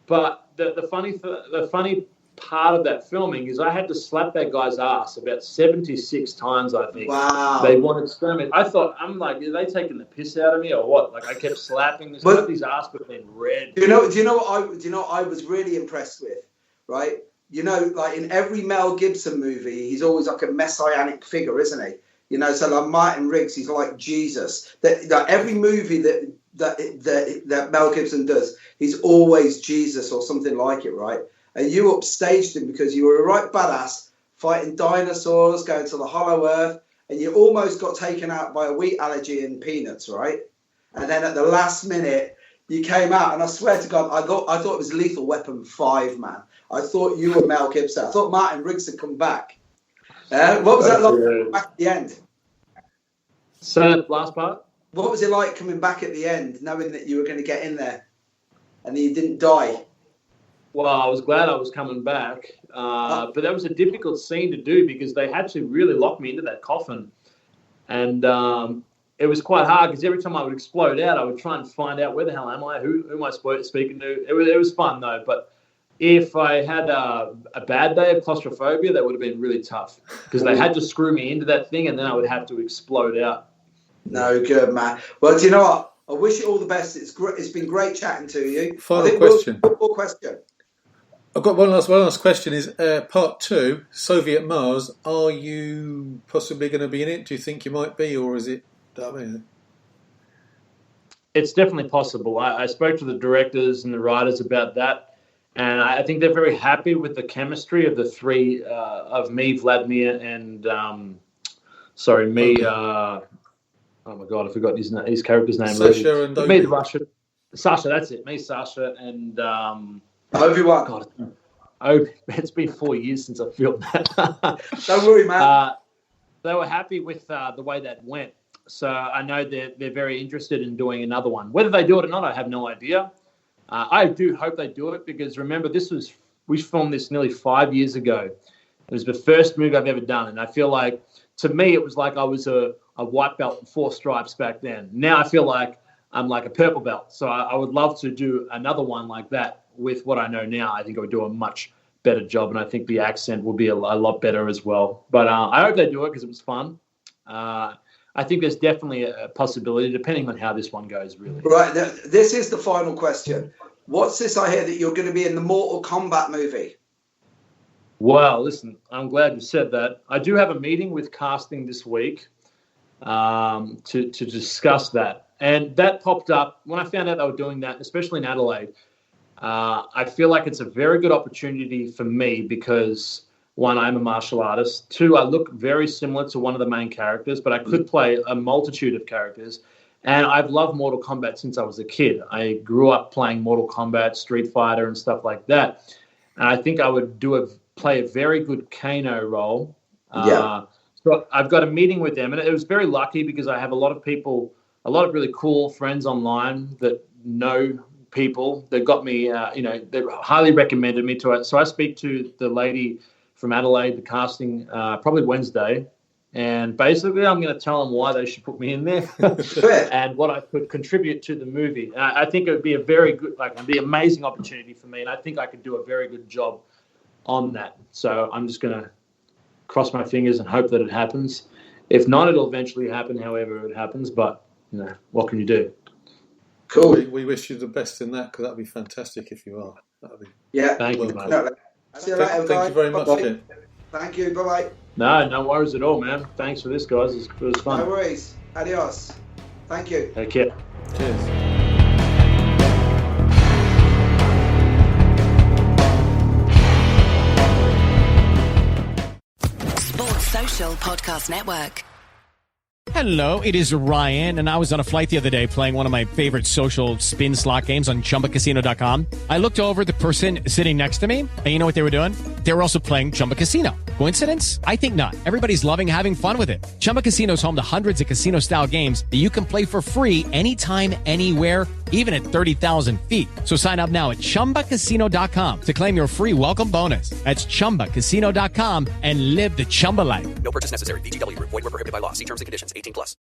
But the funny part of that filming is I had to slap that guy's ass about 76 times, I think. Wow. They wanted to scream it. I'm like, are they taking the piss out of me or what? Like I kept slapping this guy's ass, but then red. Do you know what I was really impressed with? Right? You know, like in every Mel Gibson movie, he's always like a messianic figure, isn't he? You know, so like Martin Riggs, he's like Jesus. That every movie that Mel Gibson does, he's always Jesus or something like it, right? And you upstaged him because you were a right badass, fighting dinosaurs, going to the Hollow Earth, and you almost got taken out by a wheat allergy and peanuts, right? And then at the last minute, you came out, and I swear to God, I thought it was Lethal Weapon 5, man. I thought you were Mel Gibson. I thought Martin Riggs had come back. What was that like back at the end? So, last part? What was it like coming back at the end, knowing that you were going to get in there and you didn't die? Well, I was glad I was coming back, but that was a difficult scene to do because they had to really lock me into that coffin. And it was quite hard because every time I would explode out, I would try and find out where the hell am I, who am I speaking to. It was fun, though. But if I had a bad day of claustrophobia, that would have been really tough because they had to screw me into that thing and then I would have to explode out. No, good, man. Well, do you know what? I wish you all the best. It's been great chatting to you. Final question. One question. I've got one last question. Is part 2, Soviet Mars? Are you possibly going to be in it? Do you think you might be, or is it? It's definitely possible. I spoke to the directors and the writers about that, and I think they're very happy with the chemistry of the 3 of me, Vladimir, and oh my God, I forgot his character's name. Sasha and me, the Russian. Sasha, that's it. Me, Sasha, and Obi-Wan. God, it's been 4 years since I filmed that. Don't worry, man. They were happy with the way that went. So I know they're very interested in doing another one. Whether they do it or not, I have no idea. I do hope they do it because remember, we filmed this nearly 5 years ago. It was the first movie I've ever done, and I feel like, to me, it was like I was a white belt and 4 stripes back then. Now I feel like I'm like a purple belt. So I would love to do another one like that with what I know now. I think I would do a much better job, and I think the accent will be a lot better as well. But I hope they do it because it was fun. I think there's definitely a possibility, depending on how this one goes, really. Right, this is the final question. What's this I hear that you're going to be in the Mortal Kombat movie? Well, listen, I'm glad you said that. I do have a meeting with casting this week to discuss that. And that popped up when I found out they were doing that, especially in Adelaide. I feel like it's a very good opportunity for me because, 1, I'm a martial artist. 2, I look very similar to one of the main characters, but I could play a multitude of characters. And I've loved Mortal Kombat since I was a kid. I grew up playing Mortal Kombat, Streetfighter, and stuff like that. And I think I would play a very good Kano role. So I've got a meeting with them, and it was very lucky because I have a lot of really cool friends online that know people that got me, they highly recommended me to it. So I speak to the lady from Adelaide, the casting, probably Wednesday, And basically, I'm going to tell them why they should put me in there and what I could contribute to the movie. And I think it would be a very good, it'd be an amazing opportunity for me. And I think I could do a very good job on that. So I'm just going to cross my fingers and hope that it happens. If not, it'll eventually happen, however it happens. But, what can you do? Cool. We wish you the best in that, because that'd be fantastic if you are. That'd be Thank you, mate. See you later, Thank you very much, Ken. Thank you. Bye-bye. No worries at all, man. Thanks for this, guys. It was fun. No worries. Adios. Thank you. Take care. Cheers. Sports Social Podcast Network. Hello, it is Ryan, and I was on a flight the other day playing one of my favorite social spin slot games on ChumbaCasino.com. I looked over at the person sitting next to me, and you know what they were doing? They were also playing Chumba Casino. Coincidence? I think not. Everybody's loving having fun with it. Chumba Casino is home to hundreds of casino-style games that you can play for free anytime, anywhere, even at 30,000 feet. So sign up now at ChumbaCasino.com to claim your free welcome bonus. That's ChumbaCasino.com and live the Chumba life. No purchase necessary. BJJ. Void where prohibited by law. See terms and conditions. 18+.